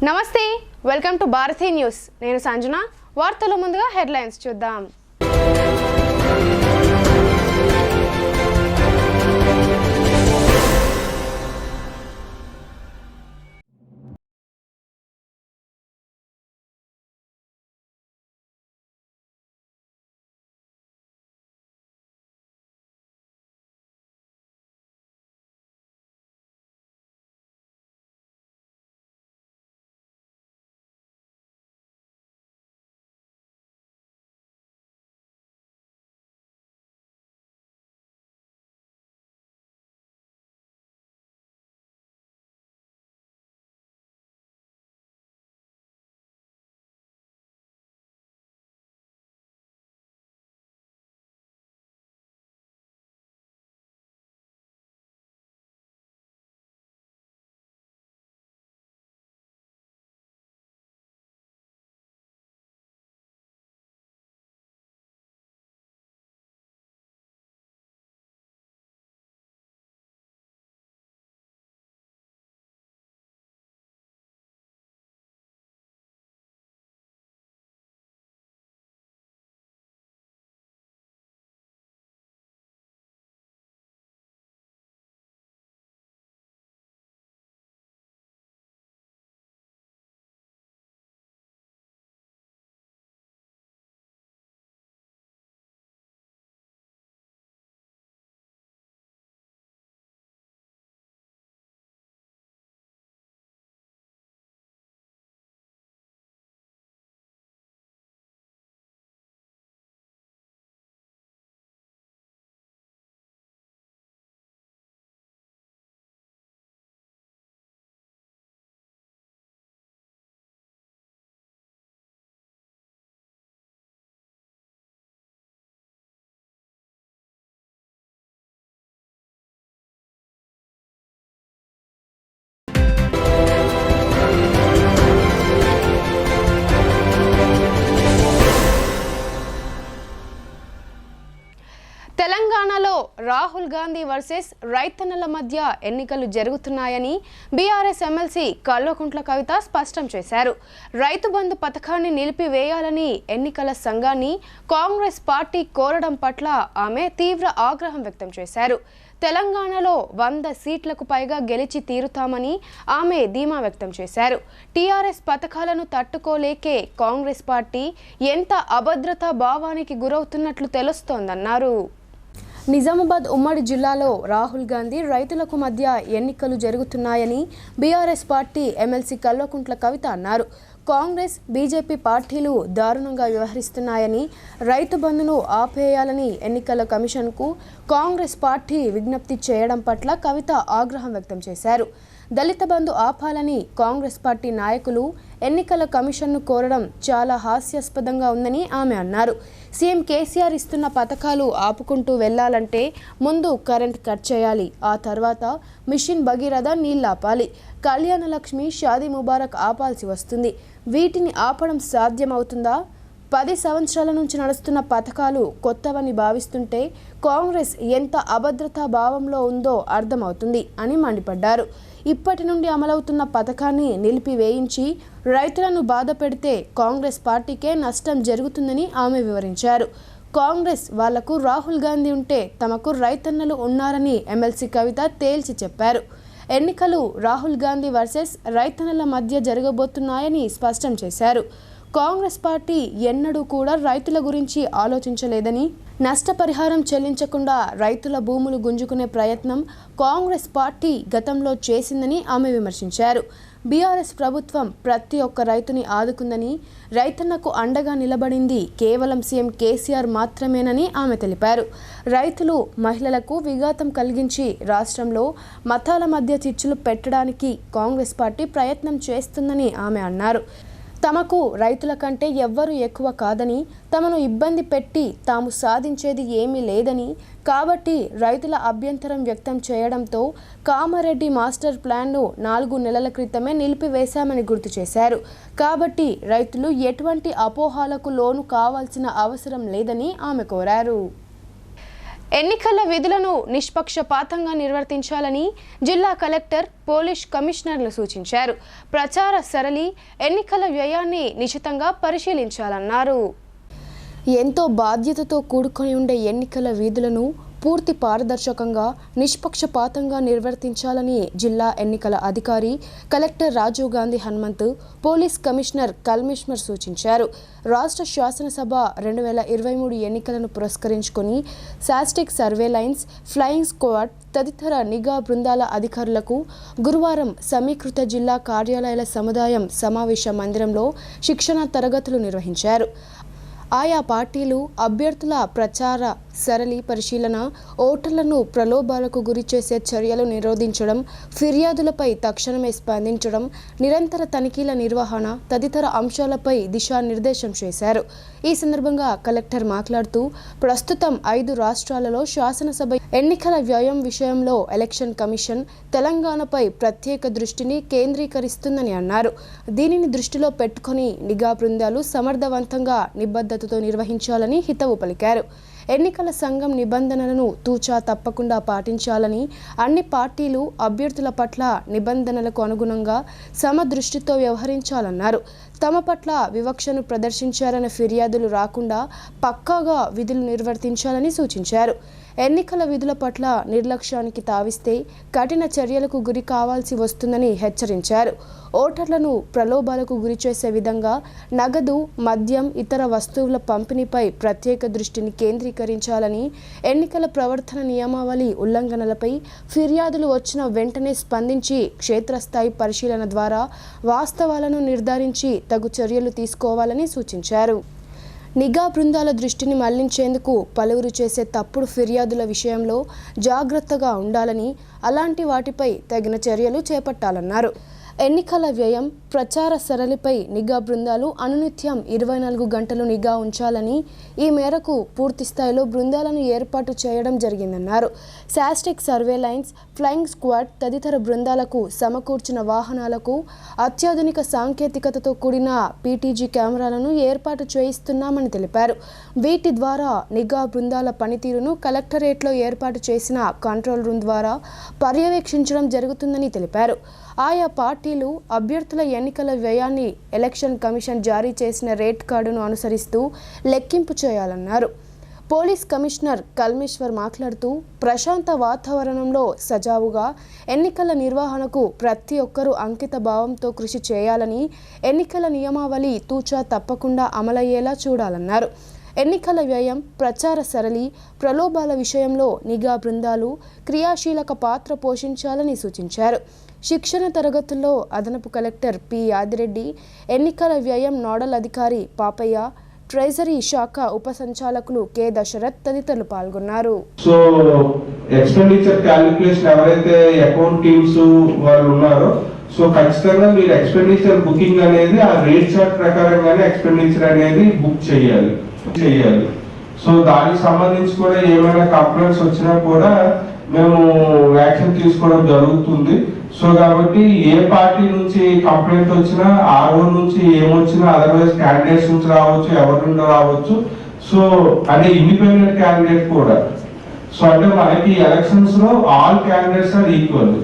నమస్తే, welcome to Bharati news. నేను సంజన. వార్తల ముందుగా హెడ్లైన్స్ చూద్దాం. తెలంగాణలో రాహుల్ గాంధీ వర్సెస్ రైతన్నల మధ్య ఎన్నికలు జరుగుతున్నాయని బీఆర్ఎస్ ఎమ్మెల్సీ కల్వకుంట్ల కవిత స్పష్టం చేశారు. రైతు బంధు పథకాన్ని నిలిపివేయాలని ఎన్నికల సంఘాన్ని కాంగ్రెస్ పార్టీ కోరడం పట్ల ఆమె తీవ్ర ఆగ్రహం వ్యక్తం చేశారు. తెలంగాణలో 100 సీట్లకు పైగా గెలిచి తీరుతామని ఆమె ధీమా వ్యక్తం చేశారు. టీఆర్ఎస్ పథకాలను తట్టుకోలేకే కాంగ్రెస్ పార్టీ ఎంత అభద్రతా భావానికి గురవుతున్నట్లు తెలుస్తోందన్నారు. నిజామాబాద్ ఉమ్మడి జిల్లాలో రాహుల్ గాంధీ రైతులకు మధ్య ఎన్నికలు జరుగుతున్నాయని BRS party MLC Kalvakuntla Kavitha అన్నారు. కాంగ్రెస్, బీజేపీ పార్టీలు దారుణంగా వ్యవహరిస్తున్నాయని, రైతు బంధును ఆపేయాలని ఎన్నికల కమిషన్కు కాంగ్రెస్ పార్టీ విజ్ఞప్తి చేయడం పట్ల కవిత ఆగ్రహం వ్యక్తం చేశారు. దళిత బంధు ఆపాలని కాంగ్రెస్ పార్టీ నాయకులు ఎన్నికల కమిషన్ను కోరడం చాలా హాస్యాస్పదంగా ఉందని ఆమె అన్నారు. సీఎం కేసీఆర్ ఇస్తున్న పథకాలు ఆపుకుంటూ వెళ్లాలంటే ముందు కరెంట్ కట్ చేయాలి, ఆ తర్వాత మిషన్ భగీరథ నీళ్లాపాలి, కళ్యాణ లక్ష్మి, షాదీ ముబారక్ ఆపాల్సి వస్తుంది. వీటిని ఆపడం సాధ్యమవుతుందా? 10 సంవత్సరాల నుంచి నడుస్తున్న పథకాలు కొత్తవని భావిస్తుంటే కాంగ్రెస్ ఎంత అభద్రతా భావంలో ఉందో అర్థమవుతుంది అని మండిపడ్డారు. ఇప్పటి నుండి అమలవుతున్న పథకాన్ని నిలిపివేయించి రైతులను బాధ పెడితే కాంగ్రెస్ పార్టీకే నష్టం జరుగుతుందని ఆమె వివరించారు. కాంగ్రెస్ వాళ్లకు రాహుల్ గాంధీ ఉంటే తమకు రైతన్నలు ఉన్నారని ఎమ్మెల్సీ కవిత తేల్చి చెప్పారు. ఎన్నికలు రాహుల్ గాంధీ వర్సెస్ రైతన్నల మధ్య జరగబోతున్నాయని స్పష్టం చేశారు. కాంగ్రెస్ పార్టీ ఎన్నడూ కూడా రైతుల గురించి ఆలోచించలేదని, నష్టపరిహారం చెల్లించకుండా రైతుల భూములు గుంజుకునే ప్రయత్నం కాంగ్రెస్ పార్టీ గతంలో చేసిందని ఆమె విమర్శించారు. బీఆర్ఎస్ ప్రభుత్వం ప్రతి ఒక్క రైతుని ఆదుకుందని, రైతన్నకు అండగా నిలబడింది కేవలం సీఎం కేసీఆర్ మాత్రమేనని ఆమె తెలిపారు. రైతులు, మహిళలకు విఘాతం కలిగించి రాష్ట్రంలో మతాల మధ్య చిచ్చులు పెట్టడానికి కాంగ్రెస్ పార్టీ ప్రయత్నం చేస్తుందని ఆమె అన్నారు. తమకు రైతుల కంటే ఎవ్వరూ ఎక్కువ కాదని, తమను ఇబ్బంది పెట్టి తాము సాధించేది ఏమీ లేదని, కాబట్టి రైతుల అభ్యంతరం వ్యక్తం చేయడంతో కామారెడ్డి మాస్టర్ ప్లాన్ను 4 నెలల క్రితమే నిలిపివేశామని గుర్తు చేశారు. కాబట్టి రైతులు ఎటువంటి అపోహలకు లోను కావాల్సిన అవసరం లేదని ఆమె కోరారు. ఎన్నికల విధులను నిష్పక్షపాతంగా నిర్వర్తించాలని జిల్లా కలెక్టర్ పోలీస్ కమిషనర్లు సూచించారు. ప్రచార సరళి ఎన్నికల వ్యయాన్ని నిశితంగా పరిశీలించాలన్నారు. ఎంతో బాధ్యతతో కూడుకొని ఉండే ఎన్నికల విధులను పూర్తి పారదర్శకంగా నిష్పక్షపాతంగా నిర్వర్తించాలని జిల్లా ఎన్నికల అధికారి collector Rajiv Gandhi Hanumanth police commissioner Kalmeshwar సూచించారు. రాష్ట్ర శాసనసభ 2023 ఎన్నికలను పురస్కరించుకొని శాస్టిక్ సర్వేలైన్స్, ఫ్లయింగ్ స్క్వాడ్ తదితర నిఘా బృందాల అధికారులకు గురువారం సమీకృత జిల్లా కార్యాలయాల సముదాయం సమావేశ మందిరంలో శిక్షణ తరగతులు నిర్వహించారు. ఆయా పార్టీలు అభ్యర్థుల ప్రచార సరళి పరిశీలన, ఓటర్లను ప్రలోభాలకు గురిచేసే చర్యలు నిరోధించడం, ఫిర్యాదులపై తక్షణమే స్పందించడం, నిరంతర తనిఖీల నిర్వహణ తదితర అంశాలపై దిశానిర్దేశం చేశారు. ఈ సందర్భంగా కలెక్టర్ మాట్లాడుతూ ప్రస్తుతం 5 రాష్ట్రాలలో శాసనసభ ఎన్నికల వ్యయం విషయంలో ఎలక్షన్ కమిషన్ తెలంగాణపై ప్రత్యేక దృష్టిని కేంద్రీకరిస్తుందని అన్నారు. దీనిని దృష్టిలో పెట్టుకొని నిఘా బృందాలు సమర్థవంతంగా నిబద్ధతతో నిర్వహించాలని హితవు పలికారు. ఎన్నికల సంఘం నిబంధనలను తూచా తప్పకుండా పాటించాలని, అన్ని పార్టీలు అభ్యర్థుల పట్ల నిబంధనలకు అనుగుణంగా సమదృష్టితో వ్యవహరించాలన్నారు. తమ పట్ల వివక్షను ప్రదర్శించారన్న ఫిర్యాదులు రాకుండా పక్కాగా విధులు నిర్వర్తించాలని సూచించారు. ఎన్నికల విధుల పట్ల నిర్లక్ష్యానికి తావిస్తే కఠిన చర్యలకు గురి కావాల్సి వస్తుందని హెచ్చరించారు. ఓటర్లను ప్రలోభాలకు గురిచేసే విధంగా నగదు, మద్యం, ఇతర వస్తువుల పంపిణీపై ప్రత్యేక దృష్టిని కేంద్రీకరించాలని, ఎన్నికల ప్రవర్తన నియమావళి ఉల్లంఘనలపై ఫిర్యాదులు వచ్చిన వెంటనే స్పందించి క్షేత్రస్థాయి పరిశీలన ద్వారా వాస్తవాలను నిర్ధారించి తగు చర్యలు తీసుకోవాలని సూచించారు. నిఘా బృందాల దృష్టిని మళ్లించేందుకు పలువురు చేసే తప్పుడు ఫిర్యాదుల విషయంలో జాగ్రత్తగా ఉండాలని, అలాంటి వాటిపై తగిన చర్యలు చేపట్టాలన్నారు. ఎన్నికల వ్యయం, ప్రచార సరళిపై నిఘా బృందాలు అనునిత్యం 24 గంటలు నిఘా ఉంచాలని, ఈ మేరకు పూర్తి స్థాయిలో బృందాలను ఏర్పాటు చేయడం జరిగిందన్నారు. శాస్టిక్ సర్వేలైన్స్, ఫ్లయింగ్ స్క్వాడ్ తదితర బృందాలకు సమకూర్చిన వాహనాలకు అత్యాధునిక సాంకేతికతతో కూడిన పీటీజీ కెమెరాలను ఏర్పాటు చేయిస్తున్నామని తెలిపారు. వీటి ద్వారా నిఘా బృందాల పనితీరును కలెక్టరేట్లో ఏర్పాటు చేసిన కంట్రోల్ రూమ్ ద్వారా పర్యవేక్షించడం జరుగుతుందని తెలిపారు. ఆయా పార్టీలు అభ్యర్థుల ఎన్నికల వ్యయాన్ని ఎలక్షన్ కమిషన్ జారీ చేసిన రేట్ కార్డును అనుసరిస్తూ లెక్కింపు చేయాలన్నారు. పోలీస్ కమిషనర్ కల్మేశ్వర్ మాట్లాడుతూ ప్రశాంత వాతావరణంలో సజావుగా ఎన్నికల నిర్వహణకు ప్రతి ఒక్కరూ అంకిత భావంతో కృషి చేయాలని, ఎన్నికల నియమావళి తూచా తప్పకుండా అమలయ్యేలా చూడాలన్నారు. ఎన్నికల వ్యయం, ప్రచార సరళి, ప్రలోభాల విషయంలో నిఘా బృందాలు క్రియాశీలక పాత్ర పోషించాలని సూచించారు. శిక్షణ తరగతుల్లో అదనపు కలెక్టర్ పి యాదిరెడ్డి, ఎన్నికల వ్యయం నోడల్ అధికారి పాపయ్య, ట్రెజరీ శాఖ ఉప సంచాలకులు కె దశరథ్ తదితరులు పాల్గొన్నారు. సో ఎక్స్పెండిచర్ క్యాలిక్యులేషన్ ఎవరైతే అకౌంట్ టీమ్స్ వాళ్ళు ఉన్నారో, సో ఖచ్చితంగా మీరు ఎక్స్పెండిచర్ బుకింగ్ అనేది ఆ రేట్ చార్ట్ ప్రకారంగానే ఎక్స్పెండిచర్ అనేది బుక్ చేయాలి. సో దానికి సంబంధించి కూడా ఏమైనా కంప్లైంట్స్ వచ్చినా కూడా మేము యాక్షన్ తీసుకోవడం జరుగుతుంది. సో కాబట్టి ఏ పార్టీ నుంచి కంప్లైంట్ వచ్చినా, ఆర్ఓ నుంచి ఏమొచ్చినా, అదర్వైజ్ క్యాండిడేట్స్ నుంచి రావచ్చు, ఎవరి నుండి రావచ్చు. సో అంటే ఇండిపెండెంట్ క్యాండిడేట్ కూడా. సో అంటే మనకి ఎలక్షన్స్ లో all candidates are equal.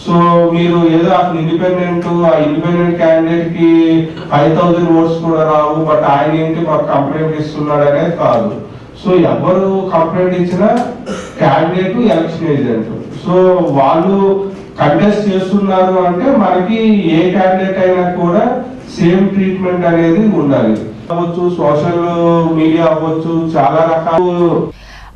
So మీరు ఏదో ఆ ఇండిపెండెంట్ క్యాండిడేట్ కి 5000 ఓట్స్ కూడా రావు, బట్ ఆయన ఏంటి మాకు కంప్లైంట్ ఇస్తున్నాడు అనేది కాదు. సో ఎవరు కంప్లైంట్ ఇచ్చినా క్యాండిడేట్, ఎలక్షన్ ఏజెంట్, సో వాళ్ళు కంటెస్ట్ చేస్తున్నారు అంటే మనకి ఏ క్యాండిడేట్ అయినా కూడా సేమ్ ట్రీట్మెంట్ అనేది ఉండాలి. అవ్వచ్చు, సోషల్ మీడియా అవ్వచ్చు, చాలా రకాలు.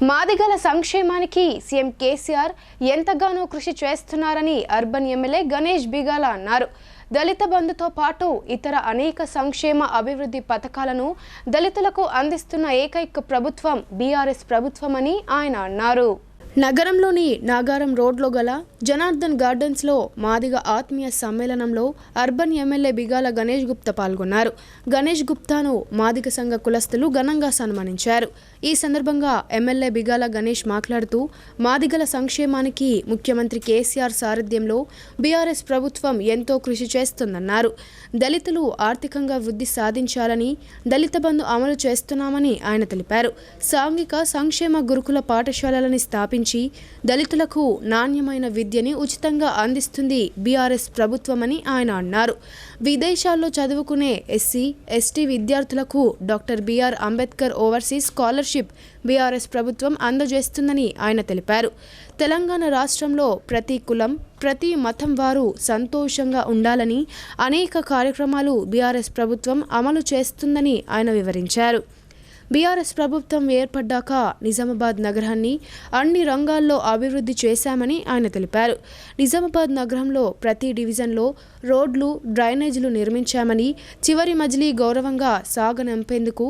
మాదిగల సంక్షేమానికి సీఎం కేసీఆర్ ఎంతగానో కృషి చేస్తున్నారని అర్బన్ ఎమ్మెల్యే గణేష్ బిగాల అన్నారు. దళిత బంధుతో పాటు ఇతర అనేక సంక్షేమ అభివృద్ధి పథకాలను దళితులకు అందిస్తున్న ఏకైక ప్రభుత్వం బీఆర్ఎస్ ప్రభుత్వమని ఆయన అన్నారు. నగరంలోని నాగారం రోడ్లో గల జనార్దన్ గార్డెన్స్లో మాదిగ ఆత్మీయ సమ్మేళనంలో అర్బన్ ఎమ్మెల్యే బిగాల గణేష్ గుప్తా పాల్గొన్నారు. గణేష్ గుప్తాను మాదిగ సంఘ కులస్తులు ఘనంగా సన్మానించారు. ఈ సందర్భంగా ఎమ్మెల్యే బిగాల గణేష్ మాట్లాడుతూ మాదిగల సంక్షేమానికి ముఖ్యమంత్రి కేసీఆర్ సారథ్యంలో బీఆర్ఎస్ ప్రభుత్వం ఎంతో కృషి చేస్తుందన్నారు. దళితులు ఆర్థికంగా వృద్ధి సాధించాలని దళిత బంధు అమలు చేస్తున్నామని ఆయన తెలిపారు. సాంఘిక సంక్షేమ గురుకుల పాఠశాలలని స్థాపించి దళితులకు నాణ్యమైన విద్యని ఉచితంగా అందిస్తుంది బీఆర్ఎస్ ప్రభుత్వమని ఆయన అన్నారు. విదేశాల్లో చదువుకునే ఎస్సీ, ఎస్టీ విద్యార్థులకు doctor BR Ambedkar overseas scholarship BRS ప్రభుత్వం అందజేస్తుందని ఆయన తెలిపారు. తెలంగాణ రాష్ట్రంలో ప్రతి కులం, ప్రతి మతం వారు సంతోషంగా ఉండాలని అనేక కార్యక్రమాలు బీఆర్ఎస్ ప్రభుత్వం అమలు చేస్తుందని ఆయన వివరించారు. బీఆర్ఎస్ ప్రభుత్వం ఏర్పడ్డాక నిజామాబాద్ నగరాన్ని అన్ని రంగాల్లో అభివృద్ధి చేశామని ఆయన తెలిపారు. నిజామాబాద్ నగరంలో ప్రతి డివిజన్లో రోడ్లు, డ్రైనేజీలు నిర్మించామని, చివరి మజిలీ గౌరవంగా సాగనంపేందుకు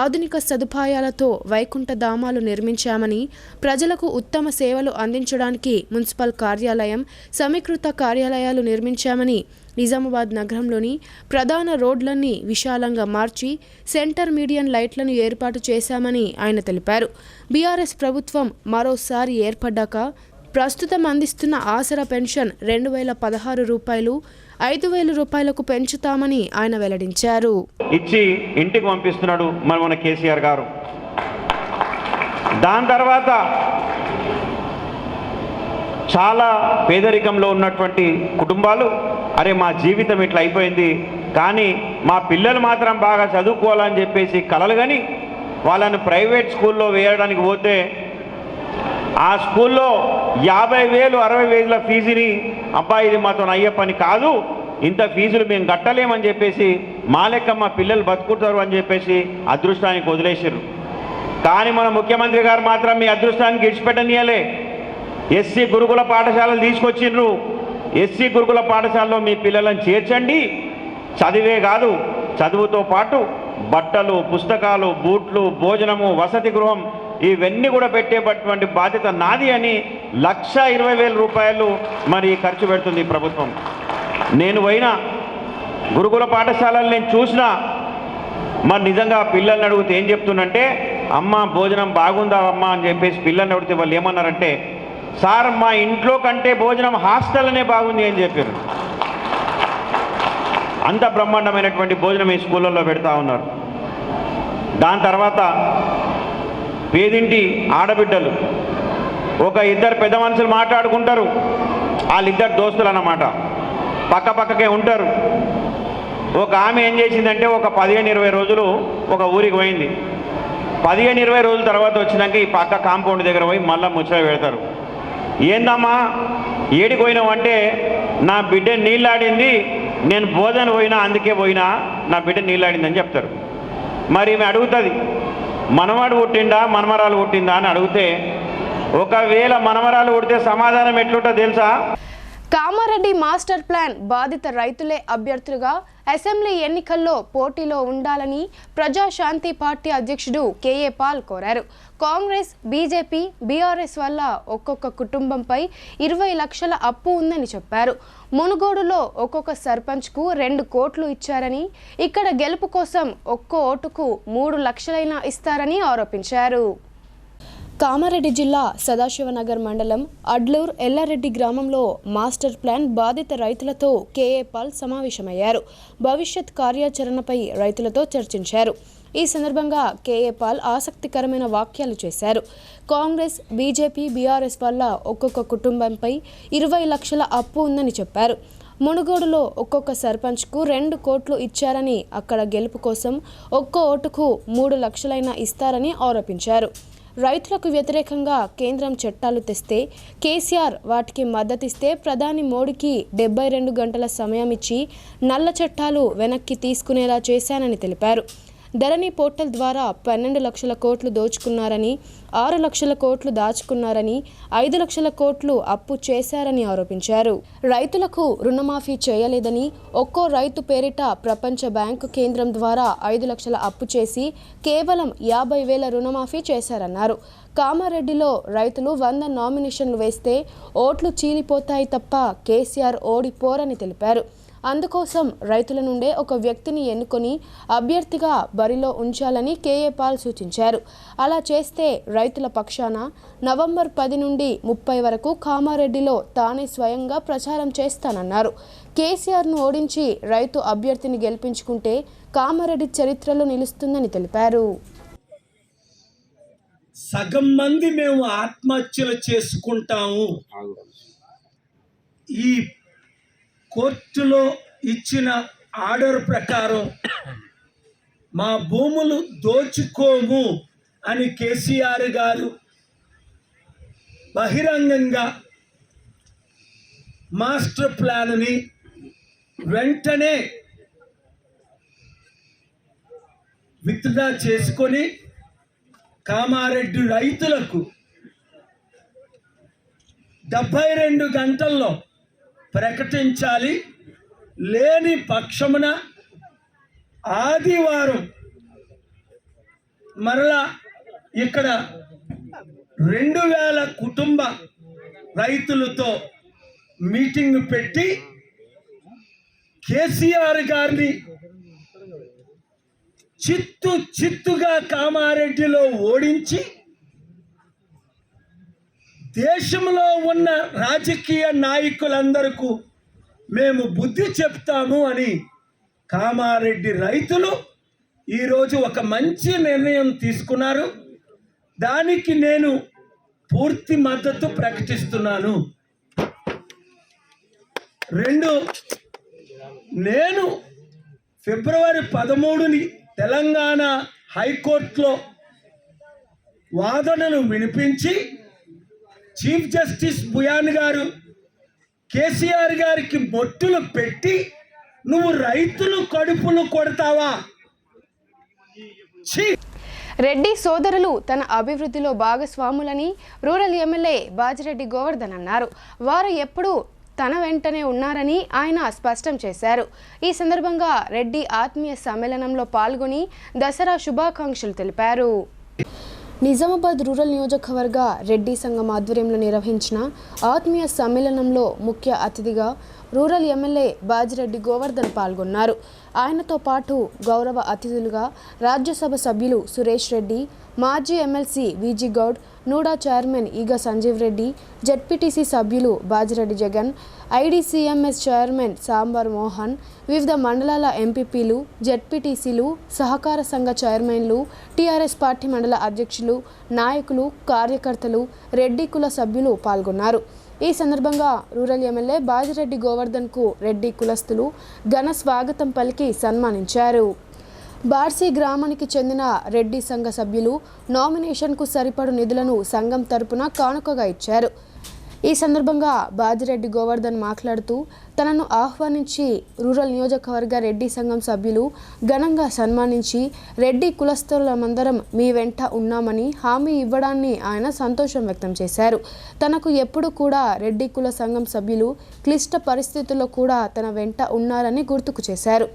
ఆధునిక సదుపాయాలతో వైకుంఠ ధామాలు నిర్మించామని, ప్రజలకు ఉత్తమ సేవలు అందించడానికి మున్సిపల్ కార్యాలయం, సమీకృత కార్యాలయాలు నిర్మించామని, నిజామాబాద్ నగరంలోని ప్రధాన రోడ్లన్నీ విశాలంగా మార్చి సెంటర్ మీడియన్ లైట్లను ఏర్పాటు చేశామని ఆయన తెలిపారు. బీఆర్ఎస్ ప్రభుత్వం మరోసారి ఏర్పడ్డాక ప్రస్తుతం అందిస్తున్న ఆసరా పెన్షన్ 2016 రూపాయలు 5,000 రూపాయలకు పెంచుతామని ఆయన వెల్లడించారు. ఇచ్చి ఇంటికి పంపిస్తున్నాడు మన కేసీఆర్ గారు. దాని తర్వాత చాలా పేదరికంలో ఉన్నటువంటి కుటుంబాలు అరే మా జీవితం ఇట్లా అయిపోయింది, కానీ మా పిల్లలు మాత్రం బాగా చదువుకోవాలని చెప్పేసి కలలు కానీ వాళ్ళని ప్రైవేట్ స్కూల్లో వేయడానికి పోతే ఆ స్కూల్లో 50,000 60,000 ఫీజుని అబ్బాయి ఇది మాతో అయ్యే పని కాదు, ఇంత ఫీజులు మేము కట్టలేమని చెప్పేసి మా లెక్క మా పిల్లలు బతుకుతారు అని చెప్పేసి అదృష్టానికి వదిలేసారు. కానీ మన ముఖ్యమంత్రి గారు మాత్రం మీ అదృష్టానికి విడిచిపెట్టనీయలే. ఎస్సీ గురుకుల పాఠశాలలు తీసుకొచ్చిండ్రు. ఎస్సీ గురుకుల పాఠశాలలో మీ పిల్లలను చేర్చండి. చదివే కాదు, చదువుతో పాటు బట్టలు, పుస్తకాలు, బూట్లు, భోజనము, వసతి గృహం ఇవన్నీ కూడా పెట్టేటటువంటి బాధ్యత నాది అని 1,20,000 రూపాయలు మరి ఖర్చు పెడుతుంది ప్రభుత్వం. నేను పోయిన గురుకుల పాఠశాలలు నేను చూసినా మరి నిజంగా పిల్లల్ని అడిగితే ఏం చెప్తున్నంటే, అమ్మ భోజనం బాగుందా అమ్మ అని చెప్పేసి పిల్లల్ని అడిగితే వాళ్ళు ఏమన్నారంటే, సార్ మా ఇంట్లో కంటే భోజనం హాస్టల్నే బాగుంది అని చెప్పారు. అంత బ్రహ్మాండమైనటువంటి భోజనం ఈ స్కూళ్ళల్లో పెడతా ఉన్నారు. దాని తర్వాత పేదింటి ఆడబిడ్డలు ఒక ఇద్దరు పెద్ద మనుషులు మాట్లాడుకుంటారు. వాళ్ళిద్దరు దోస్తులు అన్నమాట, పక్క పక్కకే ఉంటారు. ఒక ఆమె ఏం చేసిందంటే ఒక 15-20 రోజులు ఒక ఊరికి పోయింది. 15-20 రోజుల తర్వాత వచ్చినాక ఈ పక్క కాంపౌండ్ దగ్గర పోయి మళ్ళీ ముచ్చట పెడతారు. ఏందమ్మా ఏడికి పోయినావు అంటే, నా బిడ్డ నీళ్ళాడింది, నేను బోధన పోయినా అందుకే పోయినా, నా బిడ్డ నీళ్ళాడింది అని చెప్తారు. మరి ఈమె అడుగుతుంది, మనవాడు పుట్టిందా మనమరాలు పుట్టిందా అని అడిగితే, ఒకవేళ మనమరాలు పుడితే సమాధానం ఎట్లుంటో తెలుసా? కామారెడ్డి మాస్టర్ ప్లాన్ బాధిత రైతులే అభ్యర్థులుగా అసెంబ్లీ ఎన్నికల్లో పోటీలో ఉండాలని ప్రజాశాంతి పార్టీ అధ్యక్షుడు కేఏ పాల్ కోరారు. కాంగ్రెస్, బీజేపీ, బీఆర్ఎస్ వల్ల ఒక్కొక్క కుటుంబంపై 20 లక్షల అప్పు ఉందని చెప్పారు. మునుగోడులో ఒక్కొక్క సర్పంచ్కు 2 కోట్లు ఇచ్చారని, ఇక్కడ గెలుపు కోసం ఒక్కో ఓటుకు 3 లక్షలైనా ఇస్తారని ఆరోపించారు. కామారెడ్డి జిల్లా సదాశివనగర్ మండలం అడ్లూర్ ఎల్లారెడ్డి గ్రామంలో మాస్టర్ ప్లాన్ బాధిత రైతులతో కేఏ పాల్ సమావేశమయ్యారు. భవిష్యత్ కార్యాచరణపై రైతులతో చర్చించారు. ఈ సందర్భంగా కేఏ పాల్ ఆసక్తికరమైన వ్యాఖ్యలు చేశారు. కాంగ్రెస్, బీజేపీ, బీఆర్ఎస్ వల్ల ఒక్కొక్క కుటుంబంపై 20 లక్షల అప్పు ఉందని చెప్పారు. మునుగోడులో ఒక్కొక్క సర్పంచ్కు 2 కోట్లు ఇచ్చారని, అక్కడ గెలుపు కోసం ఒక్కో ఓటుకు 3 లక్షలైనా ఇస్తారని ఆరోపించారు. రైతులకు వ్యతిరేకంగా కేంద్రం చట్టాలు తెస్తే కేసీఆర్ వాటికి మద్దతిస్తే ప్రధాని మోడీకి 72 గంటల సమయం ఇచ్చి నల్ల చట్టాలు వెనక్కి తీసుకునేలా చేశానని తెలిపారు. ధరణి పోర్టల్ ద్వారా 12 లక్షల కోట్లు దోచుకున్నారని, 6 లక్షల కోట్లు దాచుకున్నారని, 5 లక్షల కోట్లు అప్పు చేశారని ఆరోపించారు. రైతులకు రుణమాఫీ చేయలేదని, ఒక్కో రైతు పేరిట ప్రపంచ బ్యాంకు కేంద్రం ద్వారా 5 లక్షల అప్పు చేసి కేవలం 50,000 రుణమాఫీ చేశారన్నారు. కామారెడ్డిలో రైతులు 100 నామినేషన్లు వేస్తే ఓట్లు చీలిపోతాయి తప్ప కేసీఆర్ ఓడిపోరని తెలిపారు. అందుకోసం రైతుల నుండే ఒక వ్యక్తిని ఎన్నుకొని అభ్యర్థిగా బరిలో ఉంచాలని కేఏ పాల్ సూచించారు. అలా చేస్తే రైతుల పక్షాన నవంబర్ 10 నుండి 30 వరకు కామారెడ్డిలో తానే స్వయంగా ప్రచారం చేస్తానన్నారు. కేసీఆర్ను ఓడించి రైతు అభ్యర్థిని గెలిపించుకుంటే కామారెడ్డి చరిత్రలో నిలుస్తుందని తెలిపారు. సగం మంది మేము ఆత్మహత్యలు చేసుకుంటాము. ఈ కోర్టులో ఇచ్చిన ఆర్డర్ ప్రకారం మా భూములు దోచుకోము అని కేసీఆర్ గారు బహిరంగంగా మాస్టర్ ప్లాన్ని వెంటనే విత్డ్రా చేసుకొని కామారెడ్డి రైతులకు 72 గంటల్లో ప్రకటించాలి. లేని పక్షమున ఆదివారం మరలా ఇక్కడ 2000 కుటుంబ రైతులతో మీటింగ్ పెట్టి కేసీఆర్ గారిని చిత్తుగా కామారెడ్డిలో ఓడించి దేశంలో ఉన్న రాజకీయ నాయకులందరికీ మేము బుద్ధి చెప్తాము అని కామారెడ్డి రైతులు ఈరోజు ఒక మంచి నిర్ణయం తీసుకున్నారు. దానికి నేను పూర్తి మద్దతు ప్రకటిస్తున్నాను. 2, నేను ఫిబ్రవరి 13ని తెలంగాణ హైకోర్టులో వాదనను వినిపించి చీఫ్ జస్టిస్ బుయాన్ గారు కేసీఆర్ గారికి బొట్టులు పెట్టి నువ్వు రైతులు కడుపులు కొడతావా? రెడ్డి సోదరులు తన అభివృద్ధిలో భాగస్వాములని రూరల్ ఎమ్మెల్యే బాజిరెడ్డి గోవర్ధన్ అన్నారు. వారు ఎప్పుడూ తన వెంటనే ఉన్నారని ఆయన స్పష్టం చేశారు. ఈ సందర్భంగా రెడ్డి ఆత్మీయ సమ్మేళనంలో పాల్గొని దసరా శుభాకాంక్షలు తెలిపారు. నిజామాబాద్ రూరల్ నియోజకవర్గ రెడ్డి సంఘం ఆధ్వర్యంలో నిర్వహించిన ఆత్మీయ సమ్మేళనంలో ముఖ్య అతిథిగా రూరల్ ఎమ్మెల్యే బాజిరెడ్డి గోవర్ధన్ పాల్గొన్నారు. ఆయనతో పాటు గౌరవ అతిథులుగా రాజ్యసభ సభ్యులు సురేష్ రెడ్డి, మాజీ ఎమ్మెల్సీ విజీ గౌడ్, నూడా చైర్మన్ ఈగ సంజీవ్ రెడ్డి, జెడ్పీటీసీ సభ్యులు బాజిరెడ్డి జగన్, ఐడీసీఎంఎస్ చైర్మన్ సాంబార్ మోహన్, వివిధ మండలాల ఎంపీపీలు, జెడ్పీటీసీలు, సహకార సంఘ చైర్మన్లు, టీఆర్ఎస్ పార్టీ మండల అధ్యక్షులు, నాయకులు, కార్యకర్తలు, రెడ్డి కుల సభ్యులు పాల్గొన్నారు. ఈ సందర్భంగా రూరల్ ఎమ్మెల్యే బాజిరెడ్డి గోవర్ధన్కు రెడ్డి కులస్తులు ఘన స్వాగతం పలికి సన్మానించారు. బార్సీ గ్రామానికి చెందిన రెడ్డి సంఘ సభ్యులు నామినేషన్కు సరిపడు నిధులను సంఘం తరపున కానుకగా ఇచ్చారు. ఈ సందర్భంగా బాజిరెడ్డి గోవర్ధన్ మాట్లాడుతూ తనను ఆహ్వానించి రూరల్ నియోజకవర్గ రెడ్డి సంఘం సభ్యులు ఘనంగా సన్మానించి రెడ్డి కులస్తులమందరం మీ వెంట ఉన్నామని హామీ ఇవ్వడాన్ని ఆయన సంతోషం వ్యక్తం చేశారు. తనకు ఎప్పుడు కూడా రెడ్డి కుల సంఘం సభ్యులు క్లిష్ట పరిస్థితుల్లో కూడా తన వెంట ఉన్నారని గుర్తుకు చేశారు.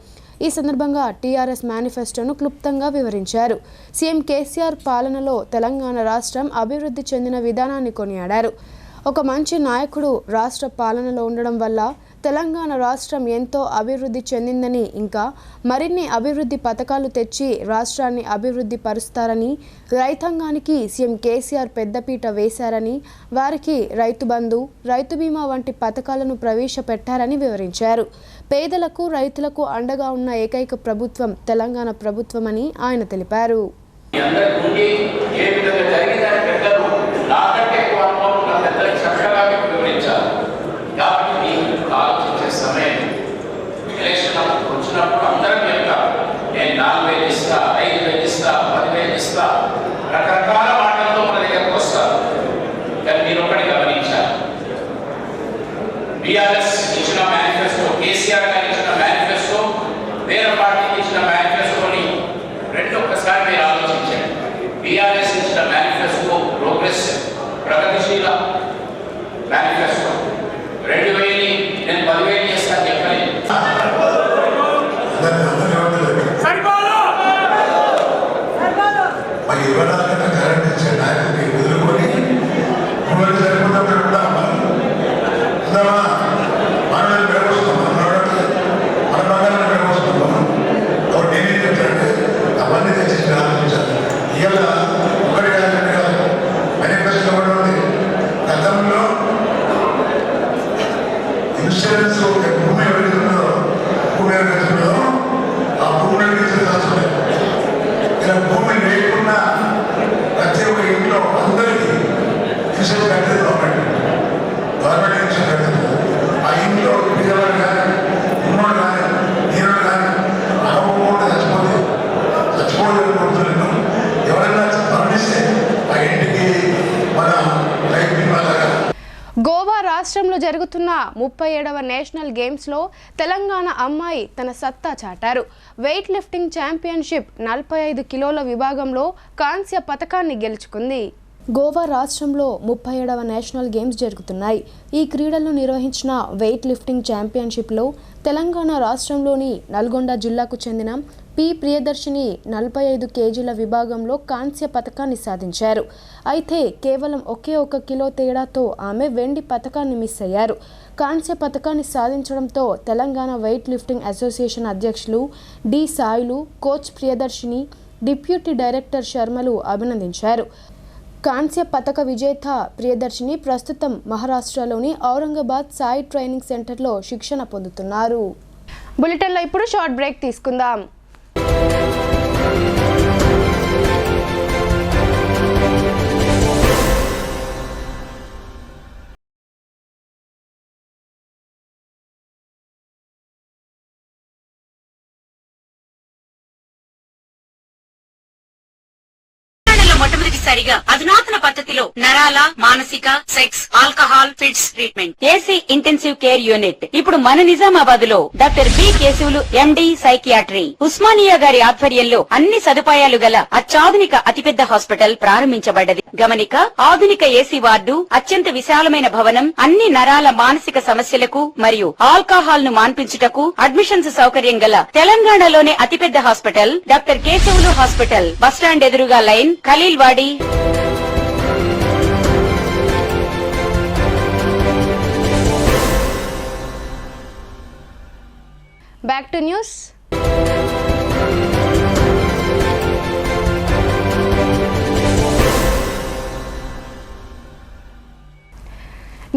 ఈ సందర్భంగా టీఆర్ఎస్ మేనిఫెస్టోను క్లుప్తంగా వివరించారు. సీఎం కేసీఆర్ పాలనలో తెలంగాణ రాష్ట్రం అభివృద్ధి చెందిన విధానాన్ని కొనియాడారు. ఒక మంచి నాయకుడు రాష్ట్ర పాలనలో ఉండడం వల్ల తెలంగాణ రాష్ట్రం ఎంతో అభివృద్ధి చెందిందని, ఇంకా మరిన్ని అభివృద్ధి పథకాలు తెచ్చి రాష్ట్రాన్ని అభివృద్ధి పరుస్తారని, రైతాంగానికి సీఎం కేసీఆర్ పెద్దపీట వేశారని, వారికి రైతు బంధు, రైతు బీమా వంటి పథకాలను ప్రవేశపెట్టారని వివరించారు. పేదలకు, రైతులకు అండగా ఉన్న ఏకైక ప్రభుత్వం తెలంగాణ ప్రభుత్వమని ఆయన తెలిపారు. రకరకాల మాటలతో మన దగ్గరకు వస్తారు. కానీ మీరు ఒకటి గమనించాలి, బీఆర్ఎస్ ఇచ్చిన మేనిఫెస్టో, కేసీఆర్ గారు ఇచ్చిన మేనిఫెస్టో, వేరే పార్టీకి ఇచ్చిన మేనిఫెస్టోని రెండు ఒక్కసారి మీరు ఆలోచించండి. బీఆర్ఎస్ ఇచ్చిన మేనిఫెస్టో ప్రోగ్రెసివ్, ప్రగతిశీల మేనిఫెస్టో. 2000 నేను 10,000 చేస్తాను చెప్పలేదు. ఇవ్వడానికన్నా గ్యారెంటీ ఇచ్చే నాయకుడిని ఎదుర్కొని మూడు సరిపోతే ఉంటామా మనల్ని పెరుగుతాం. ఇన్సూరెన్స్ భూమి ఎవరికి ఉన్నదో భూమి ఎవరికి ఉన్నదో ఆ భూమిని తీసుకొచ్చుకోలేదు. ఇలా భూమి లేకున్నా ప్రతి ఒక్క ఇంట్లో అందరికీ ఇన్సూరెన్స్ కట్టేది గవర్నమెంట్ ఇన్సూరెన్స్ కట్టేది. ఆ ఇంట్లో పిల్లలు కానీ ఉన్నోడు కానీ నీరుడు కానీ అనుభవం చచ్చిపోలేదు కొడుతున్నాను. ఎవరైనా మరణిస్తే ఆ ఇంటికి మన లైఫ్ బీమా లాగా. గోవా రాష్ట్రంలో జరుగుతున్న 37వ నేషనల్ గేమ్స్లో తెలంగాణ అమ్మాయి తన సత్తా చాటారు. వెయిట్ లిఫ్టింగ్ ఛాంపియన్షిప్ 45 కిలోల విభాగంలో కాంస్య పతకాన్ని గెలుచుకుంది. గోవా రాష్ట్రంలో 37వ నేషనల్ గేమ్స్ జరుగుతున్నాయి. ఈ క్రీడలను నిర్వహించిన వెయిట్ లిఫ్టింగ్ ఛాంపియన్షిప్లో తెలంగాణ రాష్ట్రంలోని నల్గొండ జిల్లాకు చెందిన పి ప్రియదర్శిని 45 కేజీల విభాగంలో కాంస్య పతకాన్ని సాధించారు. అయితే కేవలం ఒకే 1 కిలో తేడాతో ఆమె వెండి పతకాన్ని మిస్ అయ్యారు. కాంస్య పతకాన్ని సాధించడంతో తెలంగాణ వెయిట్ లిఫ్టింగ్ అసోసియేషన్ అధ్యక్షులు D Sailu, coach Priyadarshini, deputy director శర్మలు అభినందించారు. కాంస్య పతక విజేత ప్రియదర్శిని ప్రస్తుతం మహారాష్ట్రలోని ఔరంగాబాద్ సాయి ట్రైనింగ్ సెంటర్లో శిక్షణ పొందుతున్నారు. బులెటిన్లో ఇప్పుడు షార్ట్ బ్రేక్ తీసుకుందాం. మొట్టమొదటిసారిగా అధునాతన పద్ధతిలో నరాల, మానసిక, sex, alcohol, fits treatment, AC intensive care unit ఇప్పుడు మన నిజామాబాద్ లో doctor B Keshavulu MD psychiatry Osmania గారి ఆధ్వర్యంలో అన్ని సదుపాయాలు గల అత్యాధునిక అతిపెద్ద హాస్పిటల్ ప్రారంభించబడ్డది. గమనిక, ఆధునిక ఏసీ వార్డు, అత్యంత విశాలమైన భవనం, అన్ని నరాల మానసిక సమస్యలకు మరియు ఆల్కహాల్ ను మాన్పించుటకు అడ్మిషన్స్ సౌకర్యం గల తెలంగాణలోనే అతిపెద్ద hospital doctor Keshavulu hospital. Bus stand ఎదురుగా line, Khaleelwadi. Back to news.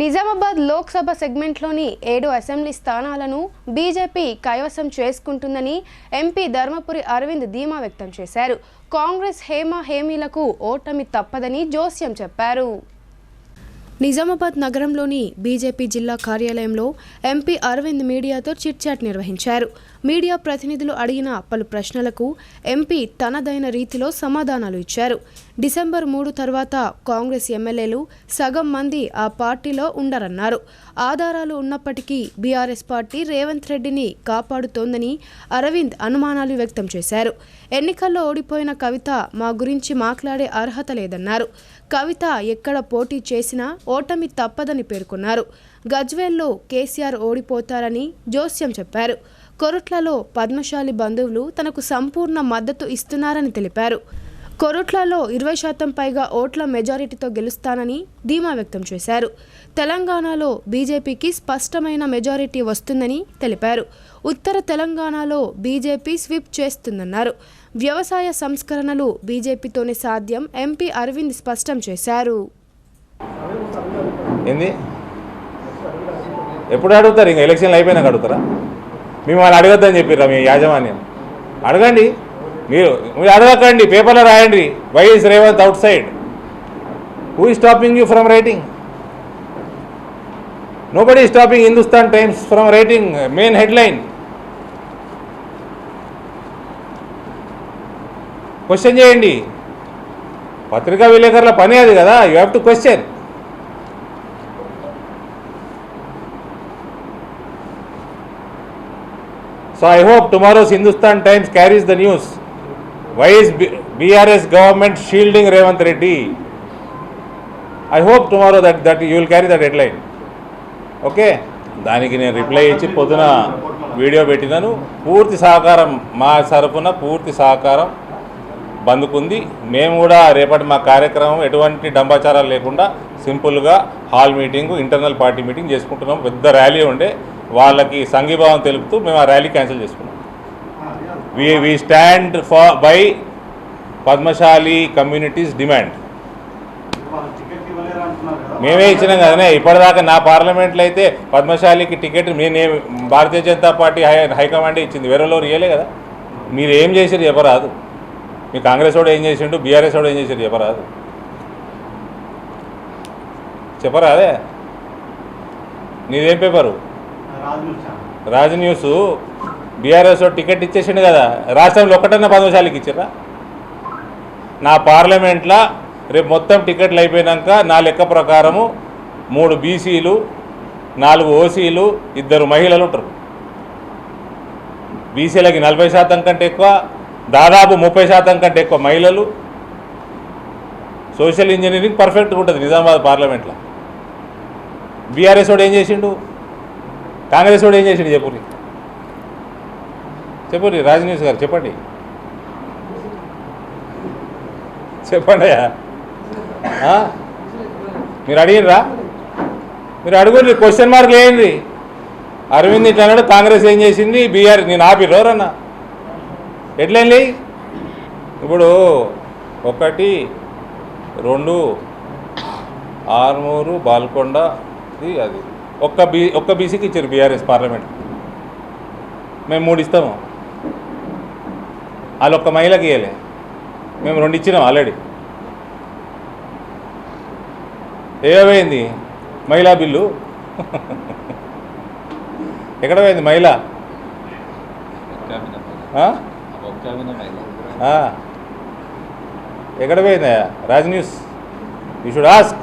Nizamabad Lok Sabha సెగ్మెంట్లోని 7 అసెంబ్లీ స్థానాలను బీజేపీ కైవసం చేసుకుంటుందని ఎంపీ ధర్మపురి అరవింద్ ధీమా వ్యక్తం చేశారు. కాంగ్రెస్ హేమీలకు ఓటమి తప్పదని జోస్యం చెప్పారు. నిజామాబాద్ నగరంలోని బీజేపీ జిల్లా కార్యాలయంలో ఎంపీ అరవింద్ మీడియాతో చిట్చాట్ నిర్వహించారు. మీడియా ప్రతినిధులు అడిగిన పలు ప్రశ్నలకు ఎంపీ తనదైన రీతిలో సమాధానాలు ఇచ్చారు. డిసెంబర్ 3 తర్వాత కాంగ్రెస్ ఎమ్మెల్యేలు సగం మంది ఆ పార్టీలో ఉండరన్నారు. ఆధారాలు ఉన్నప్పటికీ బీఆర్ఎస్ పార్టీ రేవంత్ రెడ్డిని కాపాడుతోందని అరవింద్ అనుమానాలు వ్యక్తం చేశారు. ఎన్నికల్లో ఓడిపోయిన కవిత మా గురించి మాట్లాడే అర్హత లేదన్నారు. కవిత ఎక్కడ పోటీ చేసినా ఓటమి తప్పదని పేర్కొన్నారు. గజ్వేల్లో కేసీఆర్ ఓడిపోతారని జోస్యం చెప్పారు. కొరుట్లలో పద్మశాలి బంధువులు తనకు సంపూర్ణ మద్దతు ఇస్తున్నారని తెలిపారు. కొరుట్లలో 20% పైగా ఓట్ల మెజారిటీతో గెలుస్తానని ధీమా వ్యక్తం చేశారు. తెలంగాణలో బీజేపీకి స్పష్టమైన మెజారిటీ వస్తుందని తెలిపారు. ఉత్తర తెలంగాణలో బీజేపీ స్వీప్ చేస్తుందన్నారు. వ్యవసాయ సంస్కరణలు బీజేపీతోనే సాధ్యం ఎంపీ అరవింద్ స్పష్టం చేశారు. ఎప్పుడు అడుగుతారు? ఇంకా ఎలక్షన్లు అయిపోయినాక అడుగుతారా? మేము వాళ్ళు అడగద్దని చెప్పారా మీ యాజమాన్యం? అడగండి, మీరు అడగకండి, పేపర్లో రాయండి. Why is Revanth outside? Who is stopping you from writing? Nobody is stopping Hindustan Times from writing main headline. Question చేయండి. పత్రికా విలేకరుల పని అది కదా. You have to question. So I hope tomorrow's Hindustan Times carries the news. Why is BRS government shielding Revanth Reddy? I hope tomorrow that you will carry that headline. Okay? దానికి నేను reply ఇచ్చి పొద్దున video పెట్టినాను. పూర్తి సహకారం మా తరపున పూర్తి సహకారం బంద్కుంది. మేము కూడా రేపటి మా కార్యక్రమం ఎటువంటి డంబాచారాలు లేకుండా సింపుల్గా hall meeting, internal party meeting చేసుకుంటున్నాం. పెద్ద ర్యాలీ ఉండే, వాళ్ళకి సంఘీభావం తెలుపుతూ మేము ఆ ర్యాలీ క్యాన్సిల్ చేసుకున్నాం. we stand by Padmashali communities demand. మేమే ఇచ్చినాం కదనే. ఇప్పటిదాకా నా పార్లమెంట్లో అయితే పద్మశాలికి టికెట్ నేనే భారతీయ జనతా పార్టీ హైకమాండే ఇచ్చింది, వేరే వాళ్ళు ఇవ్వలే కదా. మీరు ఏం చేసారు చెప్పరాదు, మీ కాంగ్రెస్ వాడు ఏం చేసిండు, బీఆర్ఎస్ వాడు ఏం చేశారు చెప్పరాదు, చెప్పరాదే. నీదేం పేపరు? రాజ్ న్యూస్. బీఆర్ఎస్ వాడు టికెట్ ఇచ్చేసిండు కదా, రాష్ట్రంలో ఒక్కటన్నా పద్మశాలికి ఇచ్చారా? నా పార్లమెంట్లో రేపు మొత్తం టికెట్లు అయిపోయినాక నా లెక్క ప్రకారము 3 బీసీలు, 4 ఓసీలు, 2 మహిళలు ఉంటారు. బీసీలకి 40% కంటే ఎక్కువ, దాదాపు 30% కంటే ఎక్కువ మహిళలు. సోషల్ ఇంజనీరింగ్ పర్ఫెక్ట్గా ఉంటుంది నిజామాబాద్ పార్లమెంట్లో. బీఆర్ఎస్ వాడు ఏం చేసిండు, కాంగ్రెస్ వాడు ఏం చేసిండు చెప్పుర్రి, చెప్పుర్రి రాజ్ న్యూస్ గారు చెప్పండి, చెప్పండి. మీరు అడిగినరా? మీరు అడుగుండి, క్వశ్చన్ మార్క్ వేయండి. అరవింద్ ఇట్లా అన్నాడు, కాంగ్రెస్ ఏం చేసింది, బీఆర్ నేను ఆపిర్రోరన్నా ఎట్లయింది? ఇప్పుడు 1, 2, ఆర్మూరు, బాల్కొండ, అది ఒక్క బీసీకి ఇచ్చారు బీఆర్ఎస్ పార్లమెంట్. మేము 3 ఇస్తాము, వాళ్ళు ఒక్క మహిళకి ఇవ్వలే, మేము 2 ఇచ్చినాం ఆల్రెడీ. ఏమైంది మహిళా బిల్లు? ఎక్కడ పోయింది మహిళ? ఎక్కడ పోయిందా? Raj news, you should ask.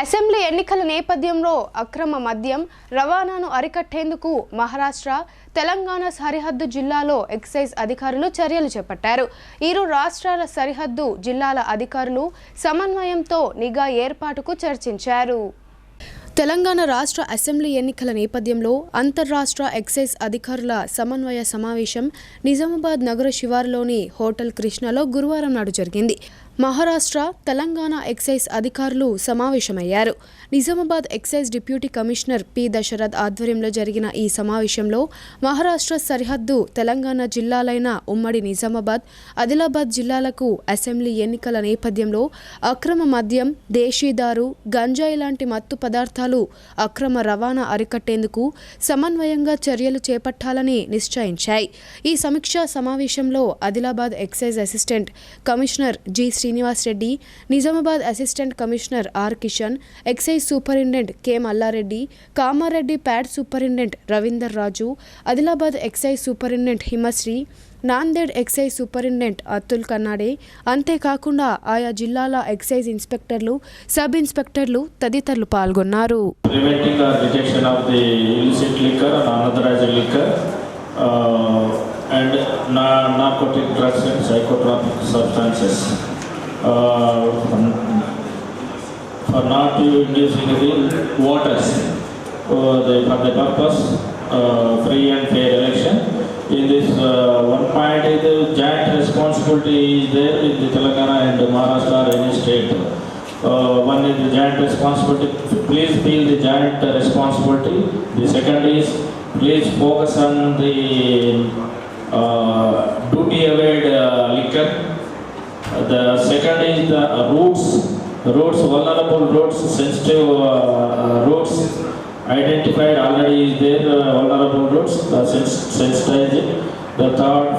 Assembly ఎన్నికల నేపథ్యంలో అక్రమ మద్యం రవాణాను అరికట్టేందుకు మహారాష్ట్ర, తెలంగాణ సరిహద్దు జిల్లాలో ఎక్సైజ్ అధికారులు చర్యలు చేపట్టారు. 2 రాష్ట్రాల సరిహద్దు జిల్లాల అధికారులు సమన్వయంతో నిఘా ఏర్పాటుకు చర్చించారు. తెలంగాణ రాష్ట్ర అసెంబ్లీ ఎన్నికల నేపథ్యంలో అంతర్రాష్ట్ర ఎక్సైజ్ అధికారుల సమన్వయ సమావేశం నిజామాబాద్ నగర శివారులోని హోటల్ కృష్ణలో గురువారం నాడు జరిగింది. మహారాష్ట్ర, తెలంగాణ ఎక్సైజ్ అధికారులు సమావేశమయ్యారు. Nizamabad excise deputy commissioner P Dasharath ఆధ్వర్యంలో జరిగిన ఈ సమావేశంలో మహారాష్ట్ర సరిహద్దు తెలంగాణ జిల్లాలైన ఉమ్మడి నిజామాబాద్, ఆదిలాబాద్ జిల్లాలకు అసెంబ్లీ ఎన్నికల నేపథ్యంలో అక్రమ మద్యం, దేశీదారు, గంజాయి లాంటి మత్తు పదార్థాలు అక్రమ రవాణా అరికట్టేందుకు సమన్వయంగా చర్యలు చేపట్టాలని నిశ్చయించాయి. ఈ సమీక్షా సమావేశంలో Adilabad excise assistant commissioner G Srinivas Reddy, Nizamabad assistant commissioner R Kishan, excise superintendent K Mallareddy, Kamareddy ప్యాడ్ superintendent Ravinder Raju, Adilabad excise superintendent Himasri, Nanded excise superintendent Atul Kannade, అంతేకాకుండా ఆయా జిల్లాల ఎక్సైజ్ ఇన్స్పెక్టర్లు, సబ్ ఇన్స్పెక్టర్లు తదితరులు పాల్గొన్నారు. And narcotic drugs and psychotropic substances for not using the waters for the purpose free and fair election. In this one point, the joint responsibility is there in the Telangana and Maharashtra or any state. One is the joint responsibility. Please feel the joint responsibility. The second is please focus on the duty award liquor. The second is the routes, vulnerable routes, sensitive routes identified already is there, vulnerable routes, sensitized. The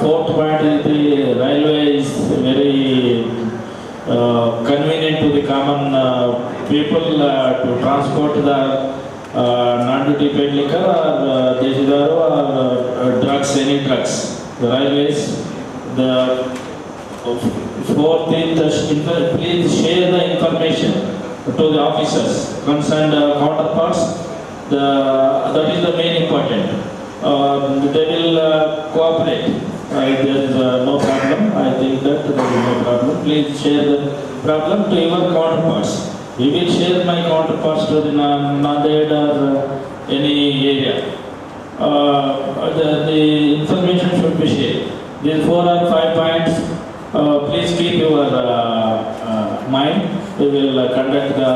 fourth point is the railway is very convenient to the common people to transport the non-duty paid liquor or desidaru or drugs, any drugs. The railways. The fourth is please share the information to the officers, concerned counterparts. That is the main important. They will cooperate. If there is no problem, I think that there is no problem. Please share the problem to your counterparts. We will share my counterparts to the Nanded or any area. The information should be shared. These 4 or 5 points, please keep your mind. We will conduct the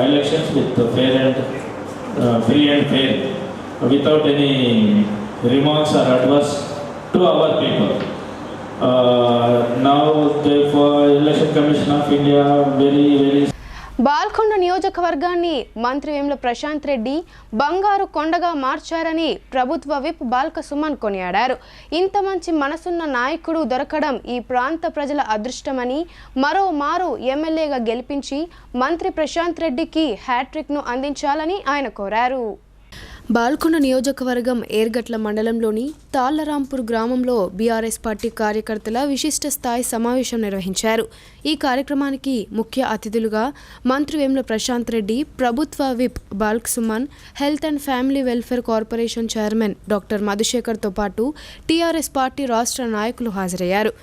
elections with fair and free and fair, without any remarks or adverse to our people. Now, the Election Commission of India very Balkonda నియోజకవర్గాన్ని మంత్రి వేముల ప్రశాంత్ రెడ్డి బంగారు కొండగా మార్చారని ప్రభుత్వ whip Balka Suman కొనియాడారు. ఇంత మంచి మనసున్న నాయకుడు దొరకడం ఈ ప్రాంత ప్రజల అదృష్టమని, మరో మారు ఎమ్మెల్యేగా గెలిపించి మంత్రి ప్రశాంత్ రెడ్డికి హ్యాట్రిక్ను అందించాలని ఆయన కోరారు. బాల్కొండ నియోజకవర్గం ఏర్గట్ల మండలంలోని తాళ్లరాంపూర్ గ్రామంలో బీఆర్ఎస్ పార్టీ కార్యకర్తల విశిష్ట స్థాయి సమావేశం నిర్వహించారు. ఈ కార్యక్రమానికి ముఖ్య అతిథులుగా మంత్రి వేముల ప్రశాంత్ రెడ్డి, ప్రభుత్వ whip Balka Suman, health and family welfare corporation chairman doctor మధుశేఖర్తో పాటు టీఆర్ఎస్ పార్టీ రాష్ట్ర నాయకులు హాజరయ్యారు.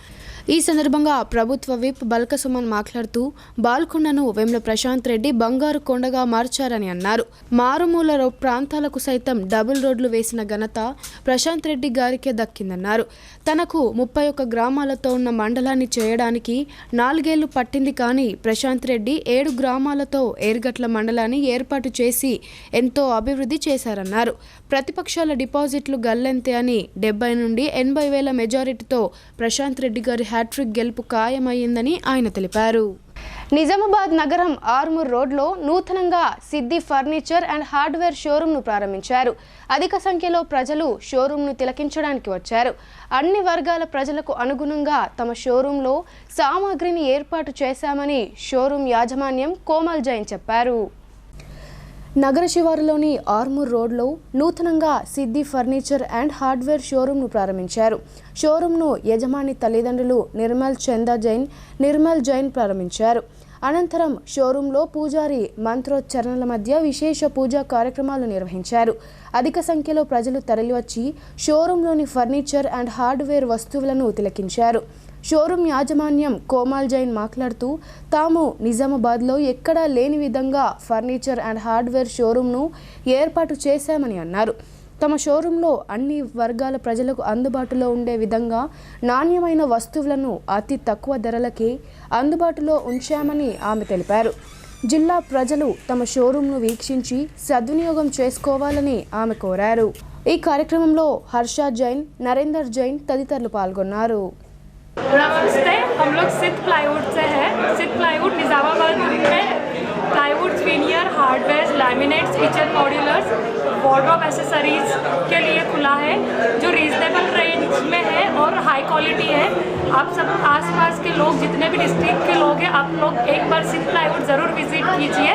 ఈ సందర్భంగా ప్రభుత్వ విప్ బాల్క సుమన్ మాట్లాడుతూ బాల్కొండను వేముల ప్రశాంత్ రెడ్డి బంగారు కొండగా మార్చారని అన్నారు. మారుమూల ప్రాంతాలకు సైతం డబుల్ రోడ్లు వేసిన ఘనత ప్రశాంత్ రెడ్డి గారికే దక్కిందన్నారు. తనకు 31 గ్రామాలతో ఉన్న మండలాన్ని చేయడానికి 4 ఏళ్లు పట్టింది. కానీ ప్రశాంత్ రెడ్డి 7 గ్రామాలతో ఏర్గట్ల మండలాన్ని ఏర్పాటు చేసి ఎంతో అభివృద్ధి చేశారన్నారు. ప్రతిపక్షాల డిపాజిట్లు గల్లంతే అని 70 నుండి 80 వేల మెజారిటీతో ప్రశాంత్ రెడ్డి గారి హ్యాట్రిక్ గెలుపు ఖాయమయ్యిందని ఆయన తెలిపారు. నిజామాబాద్ నగరం ఆర్మూర్ రోడ్లో నూతనంగా సిద్ధి ఫర్నిచర్ అండ్ హార్డ్వేర్ షోరూంను ప్రారంభించారు. అధిక సంఖ్యలో ప్రజలు షోరూంను తిలకించడానికి వచ్చారు. అన్ని వర్గాల ప్రజలకు అనుగుణంగా తమ షోరూంలో సామాగ్రిని ఏర్పాటు చేశామని షోరూం యాజమాన్యం కోమల్ జైన్ చెప్పారు. నగర శివారులోని ఆర్మూర్ రోడ్లో నూతనంగా సిద్ధి ఫర్నిచర్ అండ్ హార్డ్వేర్ షోరూంను ప్రారంభించారు. షోరూంను యజమాని తల్లిదండ్రులు నిర్మల్ జైన్ ప్రారంభించారు. అనంతరం షోరూంలో పూజారి మంత్రోచ్చరణల మధ్య విశేష పూజా కార్యక్రమాలు నిర్వహించారు. అధిక సంఖ్యలో ప్రజలు తరలివచ్చి షోరూంలోని ఫర్నిచర్ అండ్ హార్డ్వేర్ వస్తువులను తిలకించారు. షోరూం యాజమాన్యం కోమల్ జైన్ మాట్లాడుతూ తాము నిజామాబాద్లో ఎక్కడా లేని విధంగా ఫర్నిచర్ అండ్ హార్డ్వేర్ షోరూంను ఏర్పాటు చేశామని అన్నారు. తమ షోరూంలో అన్ని వర్గాల ప్రజలకు అందుబాటులో ఉండే విధంగా నాణ్యమైన వస్తువులను అతి తక్కువ ధరలకే అందుబాటులో ఉంచామని ఆమె తెలిపారు. జిల్లా ప్రజలు తమ షోరూంను వీక్షించి సద్వినియోగం చేసుకోవాలని ఆమె కోరారు. ఈ కార్యక్రమంలో హర్ష జైన్, నరేందర్ జైన్ తదితరులు పాల్గొన్నారు. नमस्ते, हम लोग सिद्ध प्लाईवुड से हैं। सिद्ध प्लाईवुड निज़ामाबाद में plywood, veneer, hardware, laminates, kitchen modulus, wardrobe accessories के लिए खुला है, जो रीजनेबल रेंज में है और हाई क्वालिटी है। आप सब आसपास के लोग, जितने भी डिस्ट्रिक्ट के लोग हैं, आप लोग एक बार सिद्ध प्लाईवुड ज़रूर विजिट कीजिए।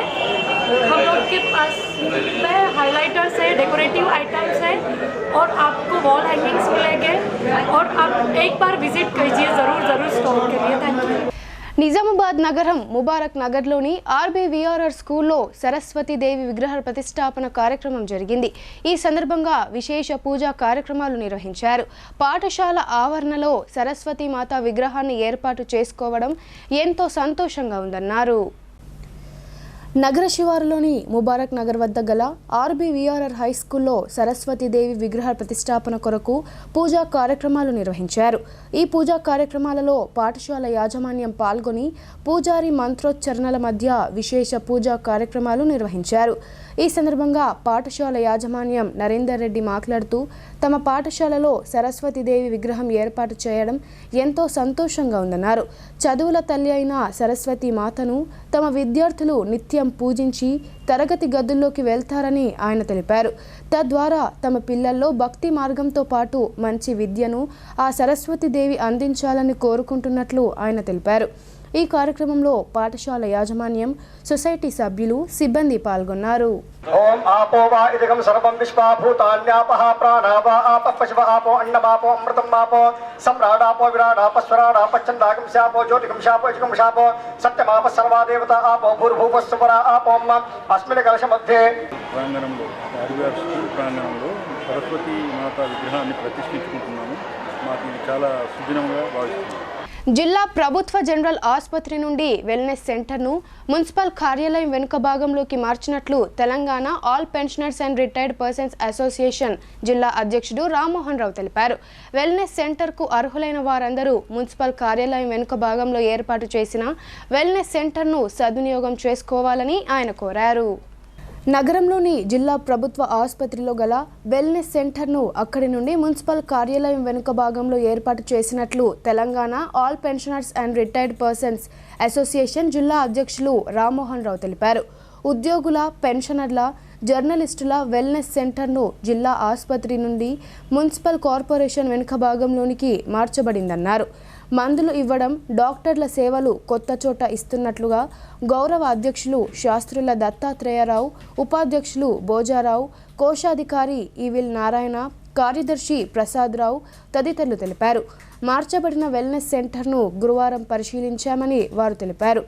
हम लोग के पास में हाइलाइटर्स है, डेकोरेटिव आइटम्स है और आपको वॉल हैंगिंग्स मिलेंगे और आप एक बार विजिट कीजिए ज़रूर स्टोर के लिए। Thank you. నిజామాబాద్ నగరం ముబారక్ నగర్లోని ఆర్బీవీఆర్ఆర్ స్కూల్లో సరస్వతీదేవి విగ్రహ ప్రతిష్టాపన కార్యక్రమం జరిగింది. ఈ సందర్భంగా విశేష పూజా కార్యక్రమాలు నిర్వహించారు. పాఠశాల ఆవరణలో సరస్వతీమాత విగ్రహాన్ని ఏర్పాటు చేసుకోవడం ఎంతో సంతోషంగా ఉందన్నారు. నగర శివారులోని ముబారక్ నగర్ వద్ద గల ఆర్బీవీఆర్ఆర్ హై స్కూల్లో సరస్వతీదేవి విగ్రహ ప్రతిష్టాపన కొరకు పూజా కార్యక్రమాలు నిర్వహించారు. ఈ పూజా కార్యక్రమాలలో పాఠశాల యాజమాన్యం పాల్గొని పూజారి మంత్రోచ్చరణల మధ్య విశేష పూజా కార్యక్రమాలు నిర్వహించారు. ఈ సందర్భంగా పాఠశాల యాజమాన్యం నరేందర్ రెడ్డి మాట్లాడుతూ తమ పాఠశాలలో సరస్వతీదేవి విగ్రహం ఏర్పాటు చేయడం ఎంతో సంతోషంగా ఉందన్నారు. చదువుల తల్లి అయిన సరస్వతీ మాతను తమ విద్యార్థులు నిత్యం పూజించి తరగతి గదుల్లోకి వెళ్తారని ఆయన తెలిపారు. తద్వారా తమ పిల్లల్లో భక్తి మార్గంతో పాటు మంచి విద్యను ఆ సరస్వతీదేవి అందించాలని కోరుకుంటున్నట్లు ఆయన తెలిపారు. ఈ కార్యక్రమంలో పాఠశాల యాజమాన్యం, సొసైటీ సభ్యులు, సిబ్బంది పాల్గొన్నారు. ఓం ఆపో వా ఇదగం సర్వం విశ్వాభూతాన్యాపః ప్రాణావా ఆపః పశవ ఆపో అన్నమాపో అమృతం ఆపో సమ్రాడాపో విరాడాప స్వరాడాప చందాగం శాపో జ్యోతిగం శాపో యజగం శాపో సత్యమాప సర్వా దేవత ఆపో భూర్భువస్సువరా ఆపో అస్మిన్ కలశ మధ్యే. ప్రాంగణంలో ఆర్బీఆర్ స్కూల్ ప్రాంగణంలో సరస్వతీ మాత విగ్రహాన్ని ప్రతిష్ఠించుకుంటున్నాము. మాకు ఇది చాలా సుదినంగా భావిస్తున్నాము. జిల్లా ప్రభుత్వ జనరల్ ఆసుపత్రి నుండి వెల్నెస్ సెంటర్ను మున్సిపల్ కార్యాలయం వెనుక భాగంలోకి మార్చినట్లు Telangana all pensioners and retired persons association జిల్లా అధ్యక్షుడు రామ్మోహన్ రావు తెలిపారు. వెల్నెస్ సెంటర్కు అర్హులైన వారందరూ మున్సిపల్ కార్యాలయం వెనుక భాగంలో ఏర్పాటు చేసిన వెల్నెస్ సెంటర్ను సద్వినియోగం చేసుకోవాలని ఆయన కోరారు. నగరంలోని జిల్లా ప్రభుత్వ ఆసుపత్రిలో గల వెల్నెస్ సెంటర్ను అక్కడి నుండి మున్సిపల్ కార్యాలయం వెనుక భాగంలో ఏర్పాటు చేసినట్లు Telangana all pensioners and retired persons association జిల్లా అధ్యక్షులు రామ్మోహన్ రావు తెలిపారు. ఉద్యోగుల, పెన్షనర్ల, జర్నలిస్టుల వెల్నెస్ సెంటర్ను జిల్లా ఆసుపత్రి నుండి మున్సిపల్ కార్పొరేషన్ వెనుక భాగంలోనికి మార్చబడిందన్నారు. మందులు ఇవ్వడం, డాక్టర్ల సేవలు కొత్త చోట ఇస్తున్నట్లుగా గౌరవ అధ్యక్షులు శాస్త్రుల దత్తాత్రేయరావు, ఉపాధ్యక్షులు భోజారావు, కోశాధికారి ఈవిల్ నారాయణ, కార్యదర్శి ప్రసాదరావు తదితరులు తెలిపారు. మార్చబడిన వెల్నెస్ సెంటర్ను గురువారం పరిశీలించామని వారు తెలిపారు.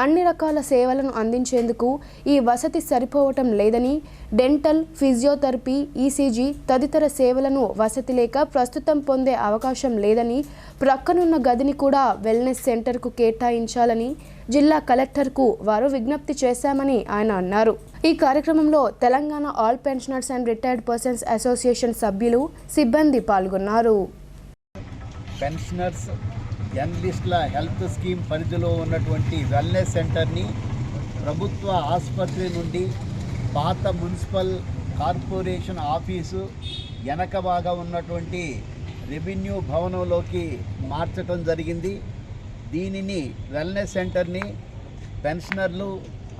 అన్ని రకాల సేవలను అందించేందుకు ఈ వసతి సరిపోవటం లేదని, డెంటల్, ఫిజియోథెరపీ, ఈసీజీ తదితర సేవలను వసతి లేక ప్రస్తుతం పొందే అవకాశం లేదని, ప్రక్కనున్న గదిని కూడా వెల్నెస్ సెంటర్కు కేటాయించాలని జిల్లా కలెక్టర్కు వారు విజ్ఞప్తి చేశామని ఆయన అన్నారు. ఈ కార్యక్రమంలో Telangana all pensioners and retired persons association సభ్యులు, సిబ్బంది పాల్గొన్నారు. పెన్షనర్స్ జర్నలిస్టుల హెల్త్ స్కీమ్ పరిధిలో ఉన్నటువంటి వెల్నెస్ సెంటర్ని ప్రభుత్వ ఆసుపత్రి నుండి పాత మున్సిపల్ కార్పొరేషన్ ఆఫీసు వెనక బాగా ఉన్నటువంటి రెవెన్యూ భవనంలోకి మార్చడం జరిగింది. దీనిని వెల్నెస్ సెంటర్ని పెన్షనర్లు,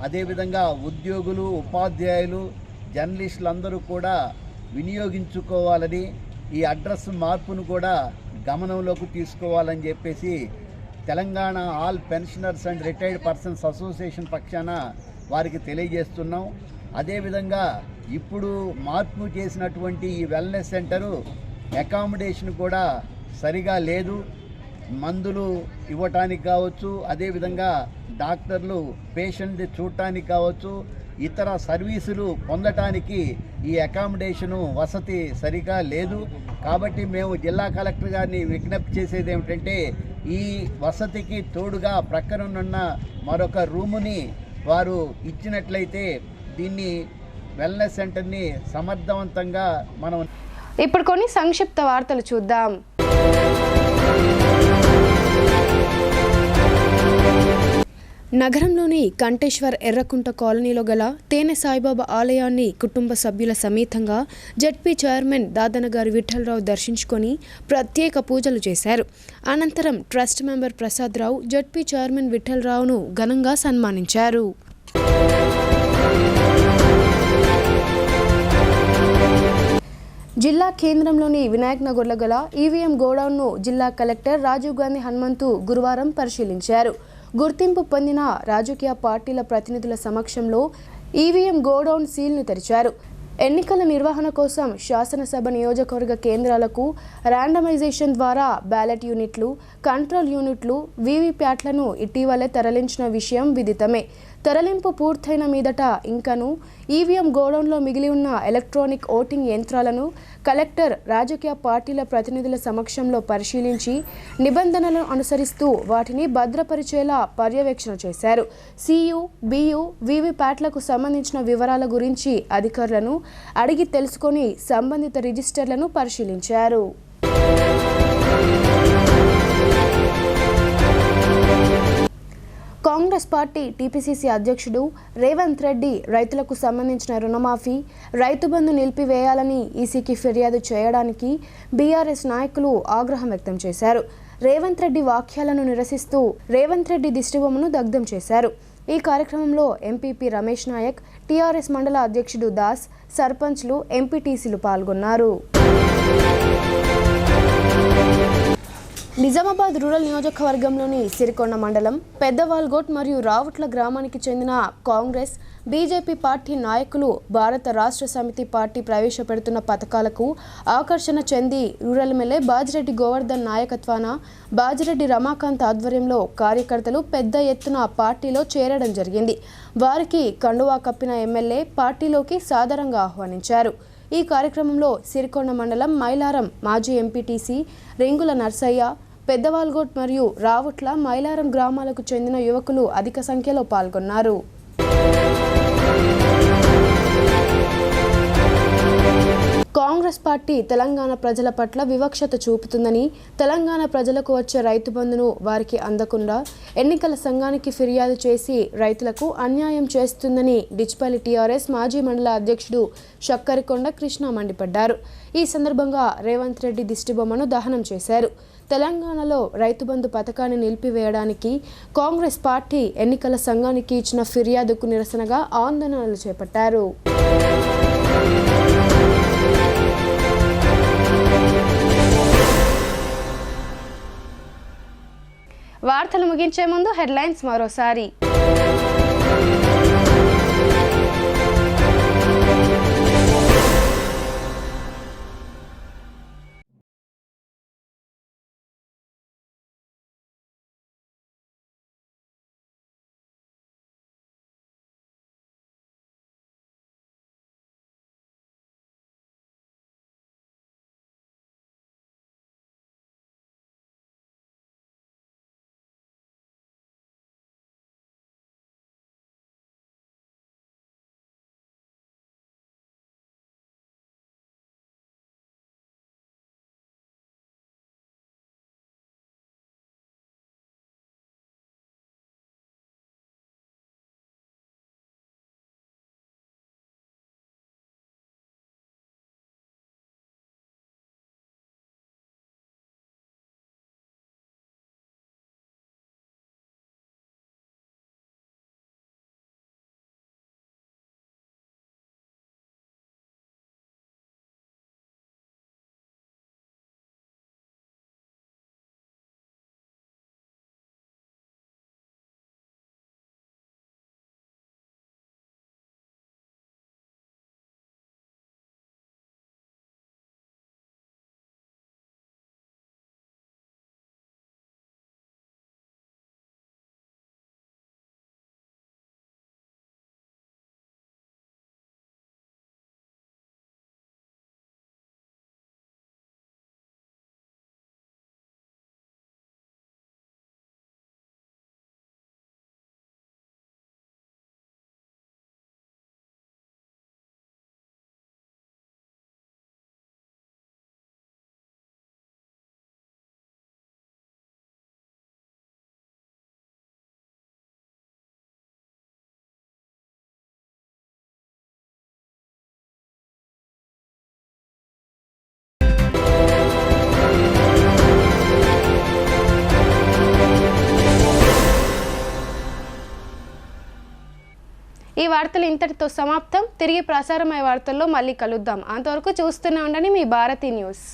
అదేవిధంగా ఉద్యోగులు, ఉపాధ్యాయులు, జర్నలిస్టులందరూ కూడా వినియోగించుకోవాలని, ఈ అడ్రస్ మార్పును కూడా గమనంలోకి తీసుకోవాలని చెప్పేసి Telangana all pensioners and retired persons association పక్షాన వారికి తెలియజేస్తున్నాం. అదేవిధంగా ఇప్పుడు మార్పు చేసినటువంటి ఈ వెల్నెస్ సెంటరు అకామిడేషన్ కూడా సరిగా లేదు. మందులు ఇవ్వటానికి కావచ్చు, అదేవిధంగా డాక్టర్లు పేషెంట్ చూడటానికి కావచ్చు, ఇతర సర్వీసులు పొందటానికి ఈ అకామిడేషను వసతి సరిగా లేదు. కాబట్టి మేము జిల్లా కలెక్టర్ గారిని విజ్ఞప్తి చేసేది ఏమిటంటే, ఈ వసతికి తోడుగా ప్రక్కనున్న మరొక రూముని వారు ఇచ్చినట్లయితే దీన్ని వెల్నెస్ సెంటర్ని సమర్థవంతంగా మనం. ఇప్పుడు కొన్ని సంక్షిప్త వార్తలు చూద్దాం. నగరంలోని కంటేశ్వర్ ఎర్రకుంట కాలనీలో గల తేనె సాయిబాబా ఆలయాన్ని కుటుంబ సభ్యుల సమేతంగా జడ్పీ చైర్మన్ దాదనగారి విఠలరావు దర్శించుకొని ప్రత్యేక పూజలు చేశారు. అనంతరం trust member Prasadarao ZP chairman విఠలరావును ఘనంగా సన్మానించారు. జిల్లా కేంద్రంలోని వినాయక్ నగర్లో గల ఈవీఎం గోడౌన్ను జిల్లా కలెక్టర్ రాజీవ్ గాంధీ హనుమంతు గురువారం పరిశీలించారు. గుర్తింపు పొందిన రాజకీయ పార్టీల ప్రతినిధుల సమక్షంలో ఈవీఎం గోడౌన్ సీల్ను తెరిచారు. ఎన్నికల నిర్వహణ కోసం శాసనసభ నియోజకవర్గ కేంద్రాలకు ర్యాండమైజేషన్ ద్వారా బ్యాలెట్ యూనిట్లు, కంట్రోల్ యూనిట్లు, వీవీప్యాట్లను ఇటీవలే తరలించిన విషయం విదితమే. తరలింపు పూర్తయిన మీదట ఇంకను ఈవీఎం గోడౌన్లో మిగిలి ఉన్న ఎలక్ట్రానిక్ ఓటింగ్ యంత్రాలను కలెక్టర్ రాజకీయ పార్టీల ప్రతినిధుల సమక్షంలో పరిశీలించి నిబంధనలను అనుసరిస్తూ వాటిని భద్రపరిచేలా పర్యవేక్షణ చేశారు. సియు, బియు, వీవీప్యాట్లకు సంబంధించిన వివరాల గురించి అధికారులను అడిగి తెలుసుకొని సంబంధిత రిజిస్టర్లను పరిశీలించారు. కాంగ్రెస్ పార్టీ టీపీసీసీ అధ్యక్షుడు రేవంత్ రెడ్డి రైతులకు సంబంధించిన రుణమాఫీ, రైతు బంధు నిలిపివేయాలని ఈసీకి ఫిర్యాదు చేయడానికి బీఆర్ఎస్ నాయకులు ఆగ్రహం వ్యక్తం చేశారు. రేవంత్ రెడ్డి వ్యాఖ్యలను నిరసిస్తూ రేవంత్ రెడ్డి దిష్టిబొమ్మను దగ్ధం చేశారు. ఈ కార్యక్రమంలో ఎంపీపీ రమేష్ నాయక్, టీఆర్ఎస్ మండల అధ్యక్షుడు దాస్, సర్పంచ్లు, ఎంపీటీసీలు పాల్గొన్నారు. నిజామాబాద్ రూరల్ నియోజకవర్గంలోని సిరికొండ మండలం పెద్దవాల్గోట్ మరియు రావుట్ల గ్రామానికి చెందిన కాంగ్రెస్, బీజేపీ పార్టీ నాయకులు భారత రాష్ట్ర సమితి పార్టీ ప్రవేశపెడుతున్న పథకాలకు ఆకర్షణ చెంది రూరల్ ఎమ్మెల్యే బాజిరెడ్డి గోవర్ధన్ నాయకత్వాన బాజిరెడ్డి రమాకాంత్ ఆధ్వర్యంలో కార్యకర్తలు పెద్ద ఎత్తున పార్టీలో చేరడం జరిగింది. వారికి కండువా కప్పిన ఎమ్మెల్యే పార్టీలోకి సాదరంగా ఆహ్వానించారు. ఈ కార్యక్రమంలో సిరికొండ మండలం మైలారం మాజీ ఎంపీటీసీ రింగుల నర్సయ్య, పెద్దవాల్గోట్ మరియు రావుట్ల, మైలారం గ్రామాలకు చెందిన యువకులు అధిక సంఖ్యలో పాల్గొన్నారు. కాంగ్రెస్ కాంగ్రెస్ పార్టీ తెలంగాణ ప్రజల పట్ల వివక్షత చూపుతుందని, తెలంగాణ ప్రజలకు వచ్చే రైతు బంధును వారికి అందకుండా ఎన్నికల సంఘానికి ఫిర్యాదు చేసి రైతులకు అన్యాయం చేస్తుందని డిచ్పల్లి టీఆర్ఎస్ మాజీ మండల అధ్యక్షుడు షక్కరికొండ కృష్ణ మండిపడ్డారు. ఈ సందర్భంగా రేవంత్ రెడ్డి దిష్టిబొమ్మను దహనం చేశారు. తెలంగాణలో రైతు బంధు పథకాన్ని నిలిపివేయడానికి కాంగ్రెస్ పార్టీ ఎన్నికల సంఘానికి ఇచ్చిన ఫిర్యాదుకు నిరసనగా ఆందోళనలు చేపట్టారు. వార్తలు ముగించే ముందు హెడ్లైన్స్ మరోసారి. ఈ వార్తలు ఇంతటితో సమాప్తం. తిరిగి ప్రసారమయ్యే వార్తల్లో మళ్ళీ కలుద్దాం. అంతవరకు చూస్తూనే ఉండండి మీ భారతి న్యూస్.